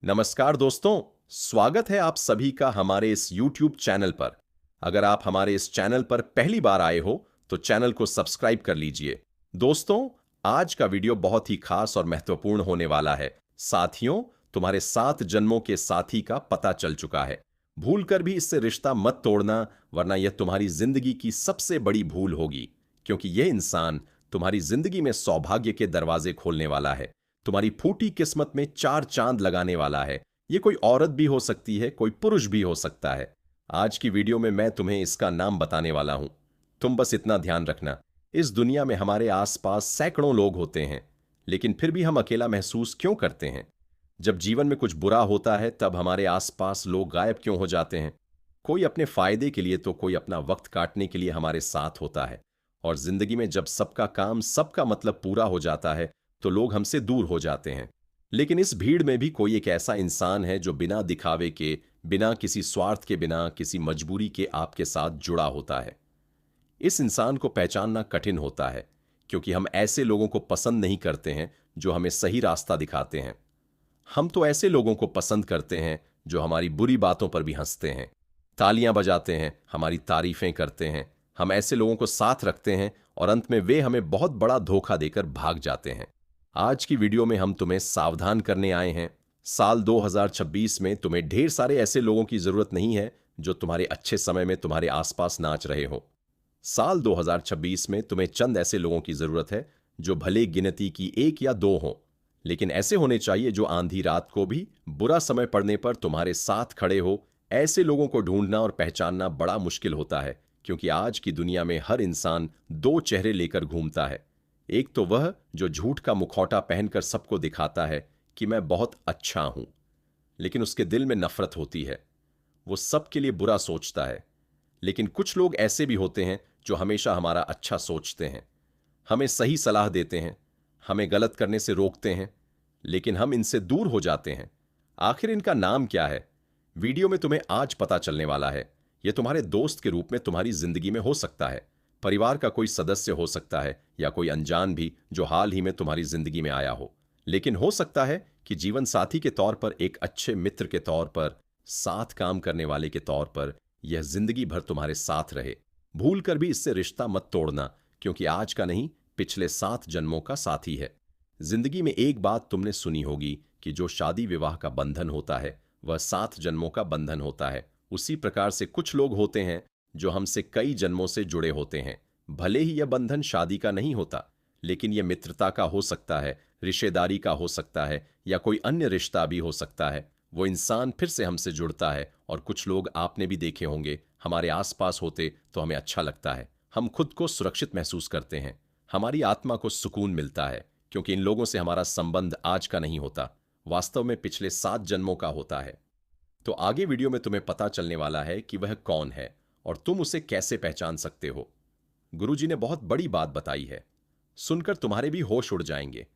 नमस्कार दोस्तों, स्वागत है आप सभी का हमारे इस YouTube चैनल पर। अगर आप हमारे इस चैनल पर पहली बार आए हो तो चैनल को सब्सक्राइब कर लीजिए। दोस्तों, आज का वीडियो बहुत ही खास और महत्वपूर्ण होने वाला है। साथियों, तुम्हारे 7 जन्मों के साथी का पता चल चुका है। भूल कर भी इससे रिश्ता मत तोड़ना, वरना यह तुम्हारी जिंदगी की सबसे बड़ी भूल होगी, क्योंकि यह इंसान तुम्हारी जिंदगी में सौभाग्य के दरवाजे खोलने वाला है। तुम्हारी फूटी किस्मत में 4 चांद लगाने वाला है। ये कोई औरत भी हो सकती है, कोई पुरुष भी हो सकता है। आज की वीडियो में मैं तुम्हें इसका नाम बताने वाला हूं। तुम बस इतना ध्यान रखना, इस दुनिया में हमारे आसपास सैकड़ों लोग होते हैं, लेकिन फिर भी हम अकेला महसूस क्यों करते हैं? जब जीवन में कुछ बुरा होता है तब हमारे आसपास लोग गायब क्यों हो जाते हैं? कोई अपने फायदे के लिए तो कोई अपना वक्त काटने के लिए हमारे साथ होता है। और जिंदगी में जब सबका काम, सबका मतलब पूरा हो जाता है तो लोग हमसे दूर हो जाते हैं। लेकिन इस भीड़ में भी कोई एक ऐसा इंसान है जो बिना दिखावे के, बिना किसी स्वार्थ के, बिना किसी मजबूरी के आपके साथ जुड़ा होता है। इस इंसान को पहचानना कठिन होता है, क्योंकि हम ऐसे लोगों को पसंद नहीं करते हैं जो हमें सही रास्ता दिखाते हैं। हम तो ऐसे लोगों को पसंद करते हैं जो हमारी बुरी बातों पर भी हंसते हैं, तालियां बजाते हैं, हमारी तारीफें करते हैं। हम ऐसे लोगों को साथ रखते हैं और अंत में वे हमें बहुत बड़ा धोखा देकर भाग जाते हैं। आज की वीडियो में हम तुम्हें सावधान करने आए हैं। साल 2026 में तुम्हें ढेर सारे ऐसे लोगों की जरूरत नहीं है जो तुम्हारे अच्छे समय में तुम्हारे आसपास नाच रहे हो। साल 2026 में तुम्हें चंद ऐसे लोगों की जरूरत है जो भले गिनती की 1 या 2 हों, लेकिन ऐसे होने चाहिए जो आंधी रात को भी, बुरा समय पड़ने पर तुम्हारे साथ खड़े हो। ऐसे लोगों को ढूंढना और पहचानना बड़ा मुश्किल होता है, क्योंकि आज की दुनिया में हर इंसान 2 चेहरे लेकर घूमता है। एक तो वह जो झूठ का मुखौटा पहनकर सबको दिखाता है कि मैं बहुत अच्छा हूं, लेकिन उसके दिल में नफरत होती है। वो सबके लिए बुरा सोचता है। लेकिन कुछ लोग ऐसे भी होते हैं जो हमेशा हमारा अच्छा सोचते हैं, हमें सही सलाह देते हैं, हमें गलत करने से रोकते हैं, लेकिन हम इनसे दूर हो जाते हैं। आखिर इनका नाम क्या है? वीडियो में तुम्हें आज पता चलने वाला है। यह तुम्हारे दोस्त के रूप में तुम्हारी जिंदगी में हो सकता है, परिवार का कोई सदस्य हो सकता है, या कोई अनजान भी जो हाल ही में तुम्हारी जिंदगी में आया हो। लेकिन हो सकता है कि जीवन साथी के तौर पर, एक अच्छे मित्र के तौर पर, साथ काम करने वाले के तौर पर यह जिंदगी भर तुम्हारे साथ रहे। भूल कर भी इससे रिश्ता मत तोड़ना, क्योंकि आज का नहीं, पिछले 7 जन्मों का साथी है। जिंदगी में एक बात तुमने सुनी होगी कि जो शादी विवाह का बंधन होता है वह 7 जन्मों का बंधन होता है। उसी प्रकार से कुछ लोग होते हैं जो हमसे कई जन्मों से जुड़े होते हैं। भले ही यह बंधन शादी का नहीं होता, लेकिन यह मित्रता का हो सकता है, रिश्तेदारी का हो सकता है, या कोई अन्य रिश्ता भी हो सकता है। वो इंसान फिर से हमसे जुड़ता है। और कुछ लोग आपने भी देखे होंगे, हमारे आसपास होते तो हमें अच्छा लगता है, हम खुद को सुरक्षित महसूस करते हैं, हमारी आत्मा को सुकून मिलता है, क्योंकि इन लोगों से हमारा संबंध आज का नहीं होता, वास्तव में पिछले 7 जन्मों का होता है। तो आगे वीडियो में तुम्हें पता चलने वाला है कि वह कौन है और तुम उसे कैसे पहचान सकते हो। गुरुजी ने बहुत बड़ी बात बताई है, सुनकर तुम्हारे भी होश उड़ जाएंगे।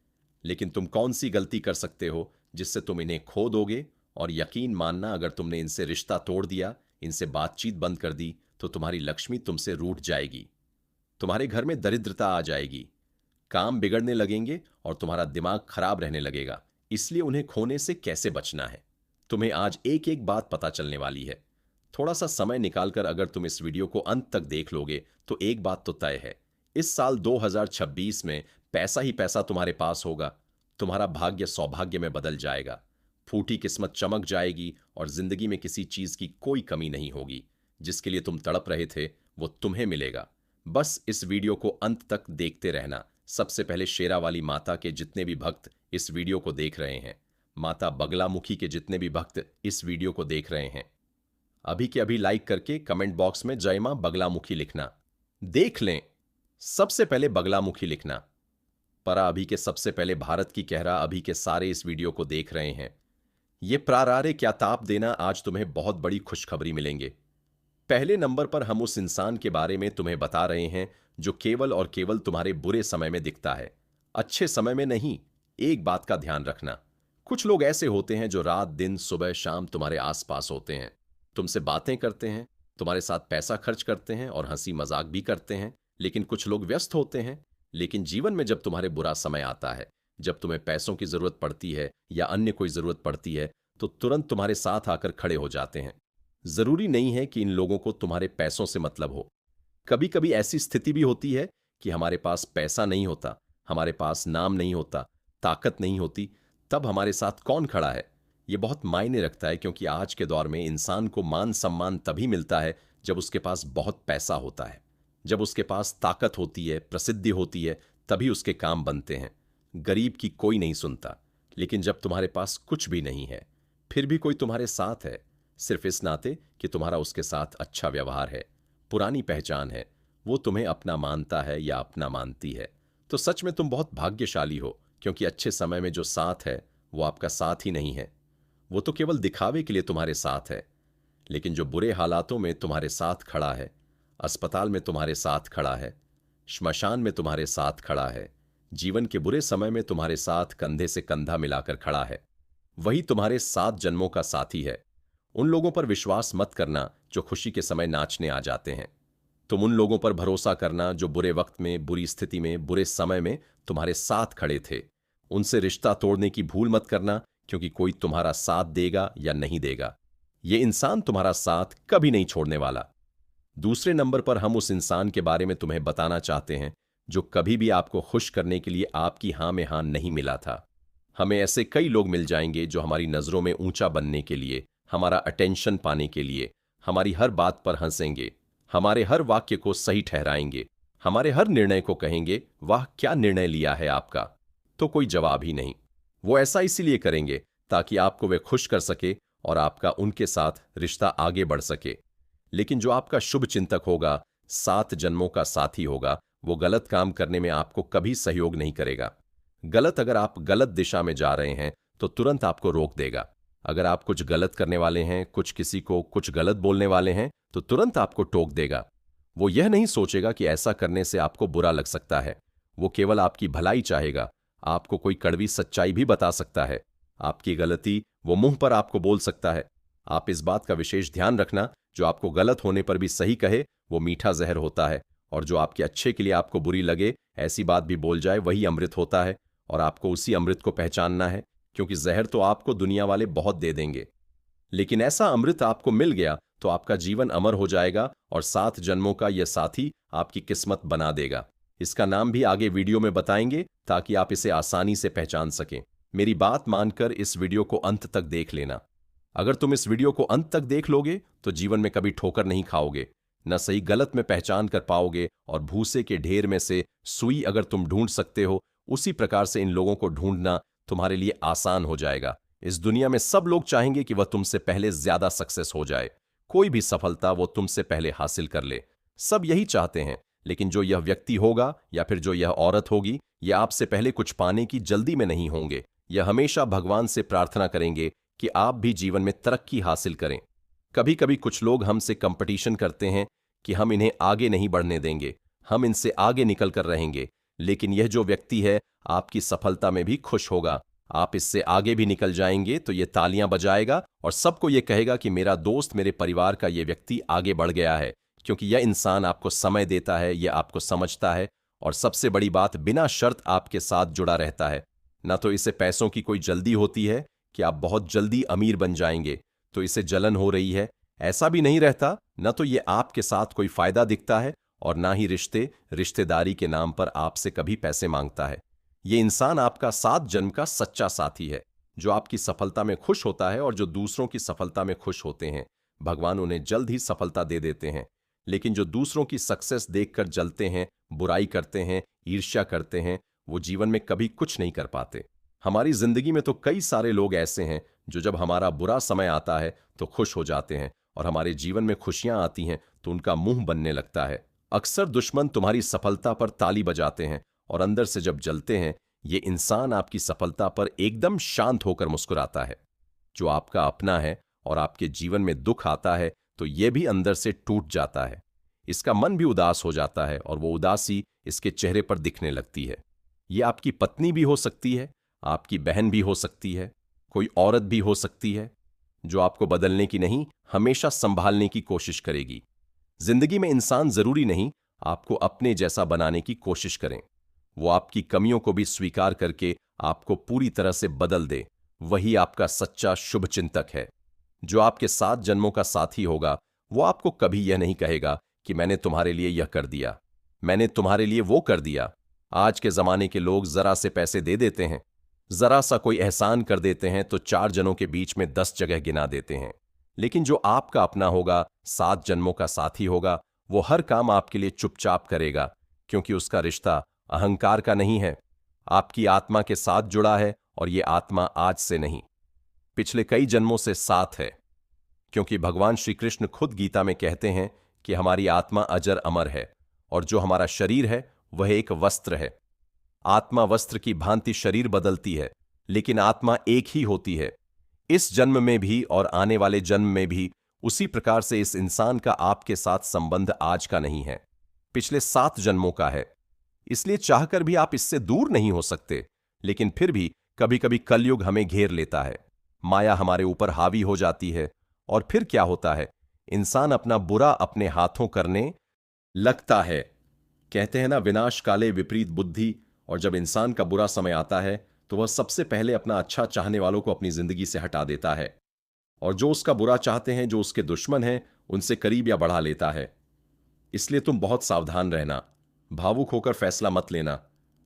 लेकिन तुम कौन सी गलती कर सकते हो जिससे तुम इन्हें खो दोगे? और यकीन मानना, अगर तुमने इनसे रिश्ता तोड़ दिया, इनसे बातचीत बंद कर दी, तो तुम्हारी लक्ष्मी तुमसे रूठ जाएगी, तुम्हारे घर में दरिद्रता आ जाएगी, काम बिगड़ने लगेंगे और तुम्हारा दिमाग खराब रहने लगेगा। इसलिए उन्हें खोने से कैसे बचना है, तुम्हें आज एक एक बात पता चलने वाली है। थोड़ा सा समय निकालकर अगर तुम इस वीडियो को अंत तक देख लोगे तो एक बात तो तय है, इस साल 2026 में पैसा ही पैसा तुम्हारे पास होगा। तुम्हारा भाग्य सौभाग्य में बदल जाएगा, फूटी किस्मत चमक जाएगी और जिंदगी में किसी चीज की कोई कमी नहीं होगी। जिसके लिए तुम तड़प रहे थे वो तुम्हें मिलेगा। बस इस वीडियो को अंत तक देखते रहना। सबसे पहले शेरावाली माता के जितने भी भक्त इस वीडियो को देख रहे हैं, माता बगलामुखी के जितने भी भक्त इस वीडियो को देख रहे हैं, अभी के अभी लाइक करके कमेंट बॉक्स में जय मां बगलामुखी लिखना। देख लें, सबसे पहले बगलामुखी लिखना। परा अभी के सबसे पहले भारत की कहरा अभी के सारे इस वीडियो को देख रहे हैं। ये प्रारारे क्या ताप देना, आज तुम्हें बहुत बड़ी खुशखबरी मिलेंगे। पहले नंबर पर हम उस इंसान के बारे में तुम्हें बता रहे हैं जो केवल और केवल तुम्हारे बुरे समय में दिखता है, अच्छे समय में नहीं। एक बात का ध्यान रखना, कुछ लोग ऐसे होते हैं जो रात दिन, सुबह शाम तुम्हारे आसपास होते हैं, तुमसे बातें करते हैं, तुम्हारे साथ पैसा खर्च करते हैं और हंसी मजाक भी करते हैं। लेकिन कुछ लोग व्यस्त होते हैं, लेकिन जीवन में जब तुम्हारे बुरा समय आता है, जब तुम्हें पैसों की जरूरत पड़ती है या अन्य कोई जरूरत पड़ती है, तो तुरंत तुम्हारे साथ आकर खड़े हो जाते हैं। जरूरी नहीं है कि इन लोगों को तुम्हारे पैसों से मतलब हो। कभी कभी ऐसी स्थिति भी होती है कि हमारे पास पैसा नहीं होता, हमारे पास नाम नहीं होता, ताकत नहीं होती, तब हमारे साथ कौन खड़ा है ये बहुत मायने रखता है, क्योंकि आज के दौर में इंसान को मान सम्मान तभी मिलता है जब उसके पास बहुत पैसा होता है, जब उसके पास ताकत होती है, प्रसिद्धि होती है, तभी उसके काम बनते हैं। गरीब की कोई नहीं सुनता। लेकिन जब तुम्हारे पास कुछ भी नहीं है, फिर भी कोई तुम्हारे साथ है, सिर्फ इस नाते कि तुम्हारा उसके साथ अच्छा व्यवहार है, पुरानी पहचान है, वो तुम्हें अपना मानता है या अपना मानती है, तो सच में तुम बहुत भाग्यशाली हो, क्योंकि अच्छे समय में जो साथ है वो आपका साथ ही नहीं है। वो तो केवल दिखावे के लिए तुम्हारे साथ है। लेकिन जो बुरे हालातों में तुम्हारे साथ खड़ा है, अस्पताल में तुम्हारे साथ खड़ा है, श्मशान में तुम्हारे साथ खड़ा है, जीवन के बुरे समय में तुम्हारे साथ कंधे से कंधा मिलाकर खड़ा है, वही तुम्हारे 7 जन्मों का साथी है। उन लोगों पर विश्वास मत करना जो खुशी के समय नाचने आ जाते हैं। तुम उन लोगों पर भरोसा करना जो बुरे वक्त में, बुरी स्थिति में, बुरे समय में तुम्हारे साथ खड़े थे। उनसे रिश्ता तोड़ने की भूल मत करना, क्योंकि कोई तुम्हारा साथ देगा या नहीं देगा, ये इंसान तुम्हारा साथ कभी नहीं छोड़ने वाला। दूसरे नंबर पर हम उस इंसान के बारे में तुम्हें बताना चाहते हैं जो कभी भी आपको खुश करने के लिए आपकी हां में हां नहीं मिला था। हमें ऐसे कई लोग मिल जाएंगे जो हमारी नजरों में ऊंचा बनने के लिए, हमारा अटेंशन पाने के लिए, हमारी हर बात पर हंसेंगे, हमारे हर वाक्य को सही ठहराएंगे, हमारे हर निर्णय को कहेंगे वाह क्या निर्णय लिया है आपका, तो कोई जवाब ही नहीं। वो ऐसा इसीलिए करेंगे ताकि आपको वे खुश कर सके और आपका उनके साथ रिश्ता आगे बढ़ सके। लेकिन जो आपका शुभ चिंतक होगा, 7 जन्मों का साथी होगा, वो गलत काम करने में आपको कभी सहयोग नहीं करेगा। अगर आप गलत दिशा में जा रहे हैं तो तुरंत आपको रोक देगा। अगर आप कुछ गलत करने वाले हैं, किसी को कुछ गलत बोलने वाले हैं, तो तुरंत आपको टोक देगा। वो यह नहीं सोचेगा कि ऐसा करने से आपको बुरा लग सकता है। वो केवल आपकी भलाई चाहेगा। आपको कोई कड़वी सच्चाई भी बता सकता है। आपकी गलती वो मुंह पर आपको बोल सकता है। आप इस बात का विशेष ध्यान रखना, जो आपको गलत होने पर भी सही कहे वो मीठा जहर होता है, और जो आपके अच्छे के लिए आपको बुरी लगे, ऐसी बात भी बोल जाए, वही अमृत होता है। और आपको उसी अमृत को पहचानना है, क्योंकि जहर तो आपको दुनिया वाले बहुत दे देंगे, लेकिन ऐसा अमृत आपको मिल गया तो आपका जीवन अमर हो जाएगा और 7 जन्मों का यह साथी आपकी किस्मत बना देगा। इसका नाम भी आगे वीडियो में बताएंगे ताकि आप इसे आसानी से पहचान सकें। मेरी बात मानकर इस वीडियो को अंत तक देख लेना। अगर तुम इस वीडियो को अंत तक देख लोगे तो जीवन में कभी ठोकर नहीं खाओगे, न सही गलत में पहचान कर पाओगे, और भूसे के ढेर में से सुई अगर तुम ढूंढ सकते हो, उसी प्रकार से इन लोगों को ढूंढना तुम्हारे लिए आसान हो जाएगा। इस दुनिया में सब लोग चाहेंगे कि वह तुमसे पहले ज्यादा सक्सेस हो जाए, कोई भी सफलता वो तुमसे पहले हासिल कर ले। सब यही चाहते हैं, लेकिन जो यह व्यक्ति होगा या फिर जो यह औरत होगी, यह आपसे पहले कुछ पाने की जल्दी में नहीं होंगे। यह हमेशा भगवान से प्रार्थना करेंगे कि आप भी जीवन में तरक्की हासिल करें। कभी कभी कुछ लोग हमसे कंपटीशन करते हैं कि हम इन्हें आगे नहीं बढ़ने देंगे, हम इनसे आगे निकल कर रहेंगे। लेकिन यह जो व्यक्ति है आपकी सफलता में भी खुश होगा। आप इससे आगे भी निकल जाएंगे तो ये तालियां बजाएगा और सबको ये कहेगा कि मेरा दोस्त, मेरे परिवार का ये व्यक्ति आगे बढ़ गया है, क्योंकि यह इंसान आपको समय देता है, यह आपको समझता है, और सबसे बड़ी बात, बिना शर्त आपके साथ जुड़ा रहता है। ना तो इसे पैसों की कोई जल्दी होती है कि आप बहुत जल्दी अमीर बन जाएंगे तो इसे जलन हो रही है, ऐसा भी नहीं रहता। न तो ये आपके साथ कोई फायदा दिखता है, और ना ही रिश्तेदारी के नाम पर आपसे कभी पैसे मांगता है। ये इंसान आपका 7 जन्म का सच्चा साथी है, जो आपकी सफलता में खुश होता है और जो दूसरों की सफलता में खुश होते हैं। भगवान उन्हें जल्द ही सफलता दे देते हैं, लेकिन जो दूसरों की सक्सेस देखकर जलते हैं, बुराई करते हैं, ईर्ष्या करते हैं, वो जीवन में कभी कुछ नहीं कर पाते। हमारी जिंदगी में तो कई सारे लोग ऐसे हैं जो जब हमारा बुरा समय आता है तो खुश हो जाते हैं, और हमारे जीवन में खुशियां आती हैं तो उनका मुंह बनने लगता है। अक्सर दुश्मन तुम्हारी सफलता पर ताली बजाते हैं और अंदर से जब जलते हैं, ये इंसान आपकी सफलता पर एकदम शांत होकर मुस्कुराता है। जो आपका अपना है और आपके जीवन में दुख आता है तो यह भी अंदर से टूट जाता है। इसका मन भी उदास हो जाता है और वो उदासी इसके चेहरे पर दिखने लगती है। ये आपकी पत्नी भी हो सकती है, आपकी बहन भी हो सकती है, कोई औरत भी हो सकती है, जो आपको बदलने की नहीं, हमेशा संभालने की कोशिश करेगी। जिंदगी में इंसान जरूरी नहीं आपको अपने जैसा बनाने की कोशिश करें। वो आपकी कमियों को भी स्वीकार करके आपको पूरी तरह से बदल दे। वही आपका सच्चा शुभ चिंतक है। जो आपके 7 जन्मों का साथी होगा, वो आपको कभी यह नहीं कहेगा कि मैंने तुम्हारे लिए यह कर दिया, मैंने तुम्हारे लिए वो कर दिया। आज के जमाने के लोग जरा से पैसे दे देते हैं, जरा सा कोई एहसान कर देते हैं तो 4 जनों के बीच में 10 जगह गिना देते हैं। लेकिन जो आपका अपना होगा, 7 जन्मों का साथी होगा, वो हर काम आपके लिए चुपचाप करेगा, क्योंकि उसका रिश्ता अहंकार का नहीं है, आपकी आत्मा के साथ जुड़ा है। और ये आत्मा आज से नहीं, पिछले कई जन्मों से साथ है, क्योंकि भगवान श्री कृष्ण खुद गीता में कहते हैं कि हमारी आत्मा अजर अमर है, और जो हमारा शरीर है वह एक वस्त्र है। आत्मा वस्त्र की भांति शरीर बदलती है, लेकिन आत्मा एक ही होती है। इस जन्म में भी और आने वाले जन्म में भी उसी प्रकार से इस इंसान का आपके साथ संबंध आज का नहीं है, पिछले 7 जन्मों का है। इसलिए चाहकर भी आप इससे दूर नहीं हो सकते। लेकिन फिर भी कभी कभी कलयुग हमें घेर लेता है, माया हमारे ऊपर हावी हो जाती है, और फिर क्या होता है, इंसान अपना बुरा अपने हाथों करने लगता है। कहते हैं ना, विनाश काले विपरीत बुद्धि। और जब इंसान का बुरा समय आता है तो वह सबसे पहले अपना अच्छा चाहने वालों को अपनी जिंदगी से हटा देता है, और जो उसका बुरा चाहते हैं, जो उसके दुश्मन हैं, उनसे करीब या बढ़ा लेता है। इसलिए तुम बहुत सावधान रहना, भावुक होकर फैसला मत लेना।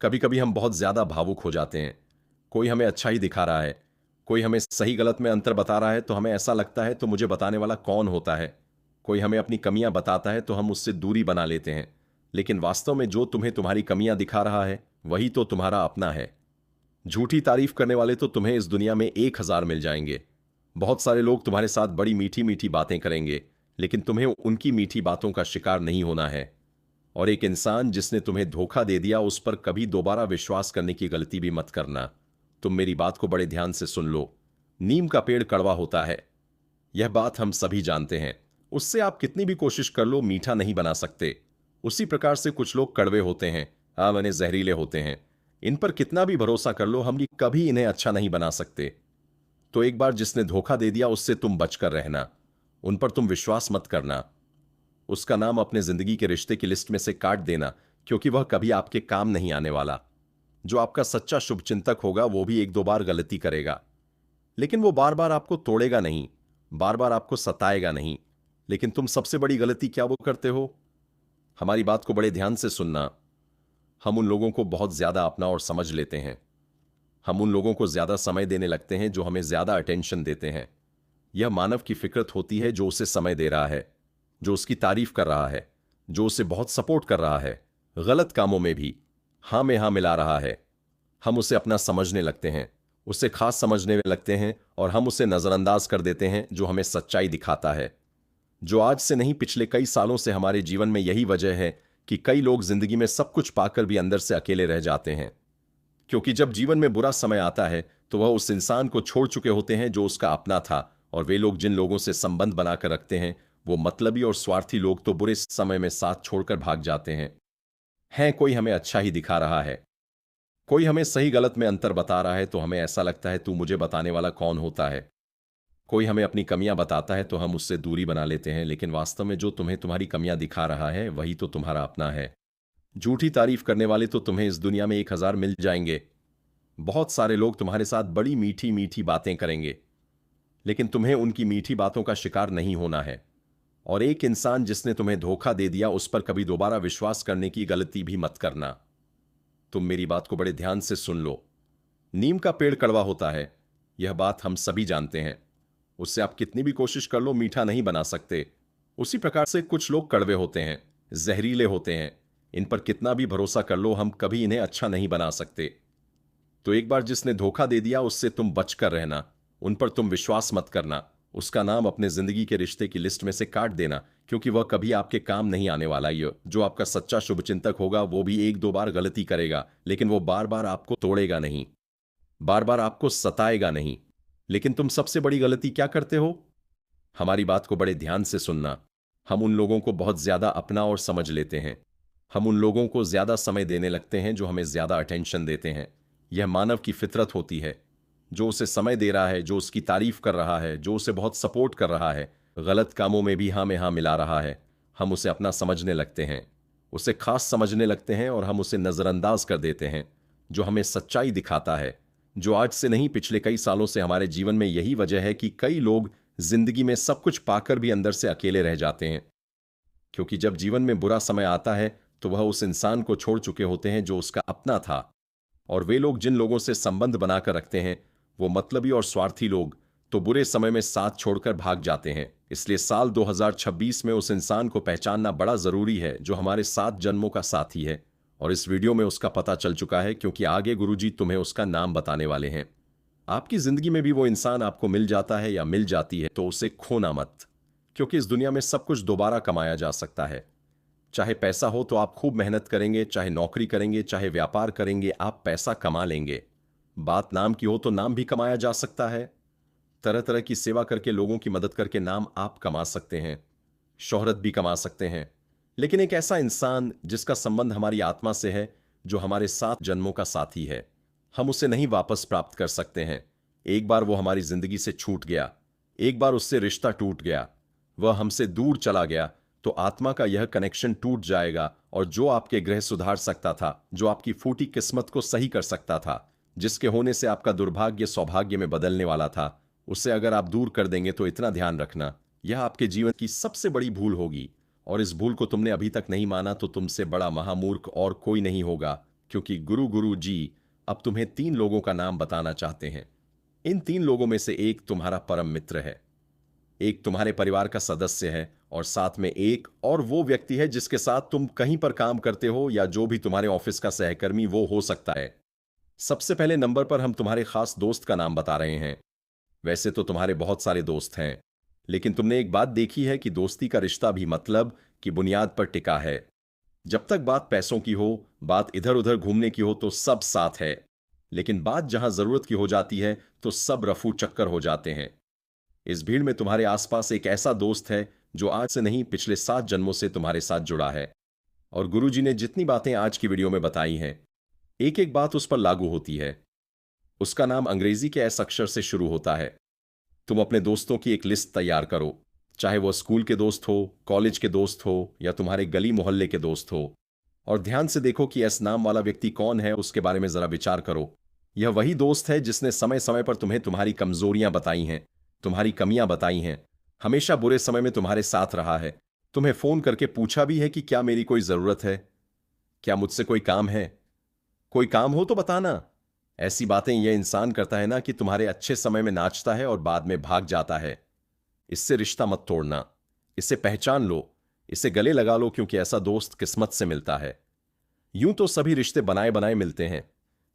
कभी कभी हम बहुत ज्यादा भावुक हो जाते हैं। कोई हमें अच्छा ही दिखा रहा है, कोई हमें सही गलत में अंतर बता रहा है, तो हमें ऐसा लगता है तो मुझे बताने वाला कौन होता है। कोई हमें अपनी कमियां बताता है तो हम उससे दूरी बना लेते हैं। लेकिन वास्तव में जो तुम्हें तुम्हारी कमियां दिखा रहा है वही तो तुम्हारा अपना है। झूठी तारीफ करने वाले तो तुम्हें इस दुनिया में 1000 मिल जाएंगे। बहुत सारे लोग तुम्हारे साथ बड़ी मीठी मीठी बातें करेंगे, लेकिन तुम्हें उनकी मीठी बातों का शिकार नहीं होना है। और एक इंसान जिसने तुम्हें धोखा दे दिया, उस पर कभी दोबारा विश्वास करने की गलती भी मत करना। तुम मेरी बात को बड़े ध्यान से सुन लो। नीम का पेड़ कड़वा होता है, यह बात हम सभी जानते हैं। उससे आप कितनी भी कोशिश कर लो, मीठा नहीं बना सकते। उसी प्रकार से कुछ लोग कड़वे होते हैं, हाँ मैंने जहरीले होते हैं। इन पर कितना भी भरोसा कर लो, हम कभी इन्हें अच्छा नहीं बना सकते। तो एक बार जिसने धोखा दे दिया, उससे तुम बचकर रहना। उन पर तुम विश्वास मत करना। उसका नाम अपने जिंदगी के रिश्ते की लिस्ट में से काट देना, क्योंकि वह कभी आपके काम नहीं आने वाला। जो आपका सच्चा शुभचिंतक होगा, वो भी 1-2 बार गलती करेगा, लेकिन वो बार बार आपको तोड़ेगा नहीं, बार बार आपको सताएगा नहीं। लेकिन तुम सबसे बड़ी गलती क्या वो करते हो? हमारी बात को बड़े ध्यान से सुनना। हम उन लोगों को बहुत ज्यादा अपना और समझ लेते हैं। हम उन लोगों को ज्यादा समय देने लगते हैं जो हमें ज्यादा अटेंशन देते हैं। यह मानव की फिक्रत होती है, जो उसे समय दे रहा है, जो उसकी तारीफ कर रहा है, जो उसे बहुत सपोर्ट कर रहा है, गलत कामों में भी हाँ में हाँ मिला रहा है। हम उसे अपना समझने लगते हैं, उसे खास समझने लगते हैं, और हम उसे नजरअंदाज कर देते हैं जो हमें सच्चाई दिखाता है। जो आज से नहीं, पिछले कई सालों से हमारे जीवन में यही वजह है कि कई लोग जिंदगी में सब कुछ पाकर भी अंदर से अकेले रह जाते हैं। क्योंकि जब जीवन में बुरा समय आता है तो वह उस इंसान को छोड़ चुके होते हैं जो उसका अपना था, और वे लोग जिन लोगों से संबंध बनाकर रखते हैं, वो मतलबी और स्वार्थी लोग तो बुरे समय में साथ छोड़कर भाग जाते हैं। कोई हमें अच्छा ही दिखा रहा है, कोई हमें सही गलत में अंतर बता रहा है, तो हमें ऐसा लगता है तू मुझे बताने वाला कौन होता है। कोई हमें अपनी कमियां बताता है तो हम उससे दूरी बना लेते हैं, लेकिन वास्तव में जो तुम्हें तुम्हारी कमियां दिखा रहा है वही तो तुम्हारा अपना है। झूठी तारीफ करने वाले तो तुम्हें इस दुनिया में 1000 मिल जाएंगे। बहुत सारे लोग तुम्हारे साथ बड़ी मीठी मीठी बातें करेंगे, लेकिन तुम्हें उनकी मीठी बातों का शिकार नहीं होना है। और एक इंसान जिसने तुम्हें धोखा दे दिया, उस पर कभी दोबारा विश्वास करने की गलती भी मत करना। तुम मेरी बात को बड़े ध्यान से सुन लो। नीम का पेड़ कड़वा होता है, यह बात हम सभी जानते हैं। उससे आप कितनी भी कोशिश कर लो, मीठा नहीं बना सकते। उसी प्रकार से कुछ लोग कड़वे होते हैं, जहरीले होते हैं। इन पर कितना भी भरोसा कर लो, हम कभी इन्हें अच्छा नहीं बना सकते। तो एक बार जिसने धोखा दे दिया, उससे तुम बचकर रहना। उन पर तुम विश्वास मत करना। उसका नाम अपने जिंदगी के रिश्ते की लिस्ट में से काट देना, क्योंकि वह कभी आपके काम नहीं आने वाला। ये जो आपका सच्चा शुभचिंतक होगा, वो भी 1-2 बार गलती करेगा, लेकिन वो बार बार आपको तोड़ेगा नहीं, बार बार आपको सताएगा नहीं। लेकिन तुम सबसे बड़ी गलती क्या करते हो? हमारी बात को बड़े ध्यान से सुनना। हम उन लोगों को बहुत ज्यादा अपना और समझ लेते हैं। हम उन लोगों को ज्यादा समय देने लगते हैं जो हमें ज्यादा अटेंशन देते हैं। यह मानव की फितरत होती है। जो उसे समय दे रहा है, जो उसकी तारीफ कर रहा है, जो उसे बहुत सपोर्ट कर रहा है, गलत कामों में भी हाँ में हाँ मिला रहा है, हम उसे अपना समझने लगते हैं, उसे खास समझने लगते हैं, और हम उसे नजरअंदाज कर देते हैं। जो हमें सच्चाई दिखाता है, जो आज से नहीं पिछले कई सालों से हमारे जीवन में यही वजह है कि कई लोग जिंदगी में सब कुछ पाकर भी अंदर से अकेले रह जाते हैं, क्योंकि जब जीवन में बुरा समय आता है तो वह उस इंसान को छोड़ चुके होते हैं जो उसका अपना था। और वे लोग जिन लोगों से संबंध बनाकर रखते हैं वो मतलबी और स्वार्थी लोग तो बुरे समय में साथ छोड़कर भाग जाते हैं। इसलिए साल 2026 में उस इंसान को पहचानना बड़ा जरूरी है जो हमारे 7 जन्मों का साथी है। और इस वीडियो में उसका पता चल चुका है, क्योंकि आगे गुरुजी तुम्हें उसका नाम बताने वाले हैं। आपकी जिंदगी में भी वो इंसान आपको मिल जाता है या मिल जाती है तो उसे खोना मत, क्योंकि इस दुनिया में सब कुछ दोबारा कमाया जा सकता है। चाहे पैसा हो तो आप खूब मेहनत करेंगे, चाहे नौकरी करेंगे, चाहे व्यापार करेंगे, आप पैसा कमा लेंगे। बात नाम की हो तो नाम भी कमाया जा सकता है। तरह तरह की सेवा करके, लोगों की मदद करके नाम आप कमा सकते हैं, शोहरत भी कमा सकते हैं। लेकिन एक ऐसा इंसान जिसका संबंध हमारी आत्मा से है, जो हमारे 7 जन्मों का साथी है, हम उसे नहीं वापस प्राप्त कर सकते हैं। एक बार वो हमारी जिंदगी से छूट गया, एक बार उससे रिश्ता टूट गया, वह हमसे दूर चला गया, तो आत्मा का यह कनेक्शन टूट जाएगा। और जो आपके ग्रह सुधार सकता था, जो आपकी फूटी किस्मत को सही कर सकता था, जिसके होने से आपका दुर्भाग्य सौभाग्य में बदलने वाला था, उसे अगर आप दूर कर देंगे तो इतना ध्यान रखना, यह आपके जीवन की सबसे बड़ी भूल होगी। और इस भूल को तुमने अभी तक नहीं माना तो तुमसे बड़ा महामूर्ख और कोई नहीं होगा, क्योंकि गुरु जी अब तुम्हें 3 लोगों का नाम बताना चाहते हैं। इन 3 लोगों में से एक तुम्हारा परम मित्र है, एक तुम्हारे परिवार का सदस्य है, और साथ में एक और वो व्यक्ति है जिसके साथ तुम कहीं पर काम करते हो, या जो भी तुम्हारे ऑफिस का सहकर्मी वो हो सकता है। सबसे पहले नंबर पर हम तुम्हारे खास दोस्त का नाम बता रहे हैं। वैसे तो तुम्हारे बहुत सारे दोस्त हैं, लेकिन तुमने एक बात देखी है कि दोस्ती का रिश्ता भी मतलब की बुनियाद पर टिका है। जब तक बात पैसों की हो, बात इधर उधर घूमने की हो तो सब साथ है, लेकिन बात जहां जरूरत की हो जाती है तो सब रफू चक्कर हो जाते हैं। इस भीड़ में तुम्हारे आसपास एक ऐसा दोस्त है जो आज से नहीं पिछले 7 जन्मों से तुम्हारे साथ जुड़ा है। और गुरुजी ने जितनी बातें आज की वीडियो में बताई हैं, एक एक बात उस पर लागू होती है। उसका नाम अंग्रेजी के एस अक्षर से शुरू होता है। तुम अपने दोस्तों की एक लिस्ट तैयार करो, चाहे वो स्कूल के दोस्त हो, कॉलेज के दोस्त हो, या तुम्हारे गली मोहल्ले के दोस्त हो, और ध्यान से देखो कि एस नाम वाला व्यक्ति कौन है। उसके बारे में जरा विचार करो। यह वही दोस्त है जिसने समय समय पर तुम्हें तुम्हारी कमजोरियां बताई हैं, तुम्हारी कमियां बताई हैं, हमेशा बुरे समय में तुम्हारे साथ रहा है, तुम्हें फोन करके पूछा भी है कि क्या मेरी कोई जरूरत है, क्या मुझसे कोई काम है, कोई काम हो तो बताना। ऐसी बातें यह इंसान करता है ना कि तुम्हारे अच्छे समय में नाचता है और बाद में भाग जाता है। इससे रिश्ता मत तोड़ना, इसे पहचान लो, इसे गले लगा लो, क्योंकि ऐसा दोस्त किस्मत से मिलता है। यूं तो सभी रिश्ते बनाए बनाए मिलते हैं।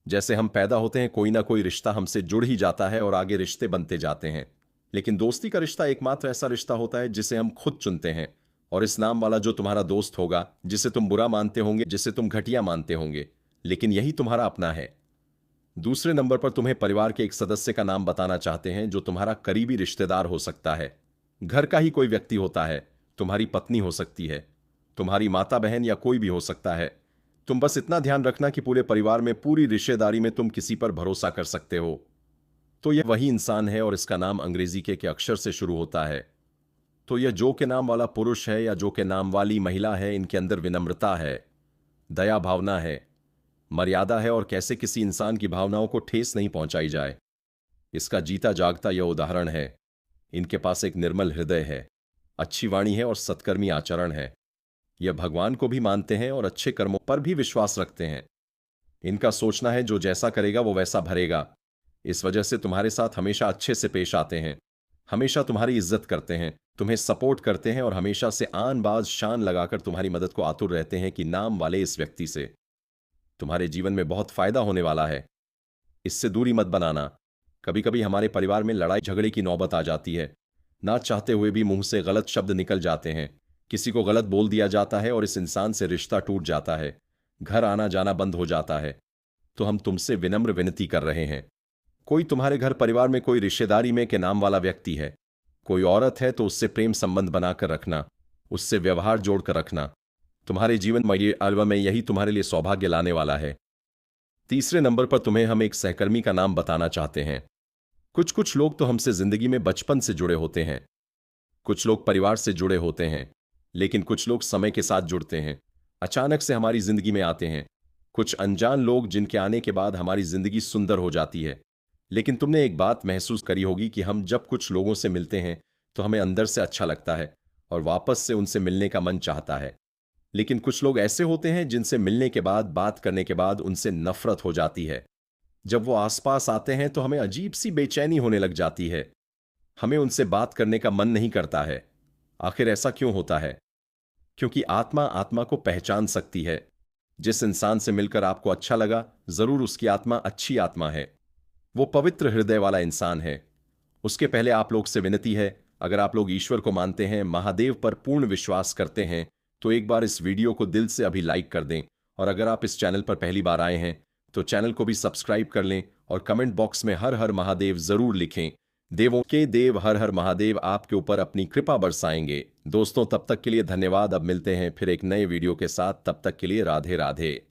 जैसे हम पैदा होते हैं, कोई ना कोई रिश्ता हमसे जुड़ ही जाता है और आगे रिश्ते बनते जाते हैं। लेकिन दोस्ती का रिश्ता एकमात्र ऐसा रिश्ता होता है जिसे हम खुद चुनते हैं। और इस नाम वाला जो तुम्हारा दोस्त होगा, जिसे तुम बुरा मानते होंगे, जिसे तुम घटिया मानते होंगे, लेकिन यही तुम्हारा अपना है। दूसरे नंबर पर तुम्हें परिवार के एक सदस्य का नाम बताना चाहते हैं जो तुम्हारा करीबी रिश्तेदार हो सकता है। घर का ही कोई व्यक्ति होता है, तुम्हारी पत्नी हो सकती है, तुम्हारी माता बहन, या कोई भी हो सकता है। तुम बस इतना ध्यान रखना कि पूरे परिवार में, पूरी रिश्तेदारी में तुम किसी पर भरोसा कर सकते हो। तो यह वही इंसान है और इसका नाम अंग्रेजी के अक्षर से शुरू होता है। तो यह जो के नाम वाला पुरुष है या जो के नाम वाली महिला है, इनके अंदर विनम्रता है, दया भावना है, मर्यादा है, और कैसे किसी इंसान की भावनाओं को ठेस नहीं पहुंचाई जाए, इसका जीता जागता यह उदाहरण है। इनके पास एक निर्मल हृदय है, अच्छी वाणी है और सत्कर्मी आचरण है। यह भगवान को भी मानते हैं और अच्छे कर्मों पर भी विश्वास रखते हैं। इनका सोचना है जो जैसा करेगा वो वैसा भरेगा। इस वजह से तुम्हारे साथ हमेशा अच्छे से पेश आते हैं, हमेशा तुम्हारी इज्जत करते हैं, तुम्हें सपोर्ट करते हैं, और हमेशा से आन बाज शान लगाकर तुम्हारी मदद को आतुर रहते हैं कि नाम वाले इस व्यक्ति से तुम्हारे जीवन में बहुत फायदा होने वाला है। इससे दूरी मत बनाना। कभी कभी हमारे परिवार में लड़ाई झगड़े की नौबत आ जाती है, ना चाहते हुए भी मुंह से गलत शब्द निकल जाते हैं, किसी को गलत बोल दिया जाता है और इस इंसान से रिश्ता टूट जाता है, घर आना जाना बंद हो जाता है। तो हम तुमसे विनम्र विनती कर रहे हैं, कोई तुम्हारे घर परिवार में कोई रिश्तेदारी में के नाम वाला व्यक्ति है, कोई औरत है, तो उससे प्रेम संबंध बनाकर रखना, उससे व्यवहार जोड़कर रखना। तुम्हारे जीवन में एल्बम में यही तुम्हारे लिए सौभाग्य लाने वाला है। तीसरे नंबर पर तुम्हें हम एक सहकर्मी का नाम बताना चाहते हैं। कुछ कुछ लोग तो हमसे जिंदगी में बचपन से जुड़े होते हैं, कुछ लोग परिवार से जुड़े होते हैं, लेकिन कुछ लोग समय के साथ जुड़ते हैं, अचानक से हमारी जिंदगी में आते हैं। कुछ अनजान लोग जिनके आने के बाद हमारी जिंदगी सुंदर हो जाती है, लेकिन तुमने एक बात महसूस करी होगी कि हम जब कुछ लोगों से मिलते हैं तो हमें अंदर से अच्छा लगता है और वापस से उनसे मिलने का मन चाहता है। लेकिन कुछ लोग ऐसे होते हैं जिनसे मिलने के बाद, बात करने के बाद उनसे नफरत हो जाती है। जब वो आसपास आते हैं तो हमें अजीब सी बेचैनी होने लग जाती है। हमें उनसे बात करने का मन नहीं करता है। आखिर ऐसा क्यों होता है? क्योंकि आत्मा आत्मा को पहचान सकती है। जिस इंसान से मिलकर आपको अच्छा लगा, जरूर उसकी आत्मा अच्छी आत्मा है। वो पवित्र हृदय वाला इंसान है। उसके पहले आप लोग से विनती है, अगर आप लोग ईश्वर को मानते हैं, महादेव पर पूर्ण विश्वास करते हैं, तो एक बार इस वीडियो को दिल से अभी लाइक कर दें। और अगर आप इस चैनल पर पहली बार आए हैं तो चैनल को भी सब्सक्राइब कर लें और कमेंट बॉक्स में हर हर महादेव जरूर लिखें। देवों के देव हर हर महादेव आपके ऊपर अपनी कृपा बरसाएंगे। दोस्तों, तब तक के लिए धन्यवाद। अब मिलते हैं फिर एक नए वीडियो के साथ। तब तक के लिए राधे राधे।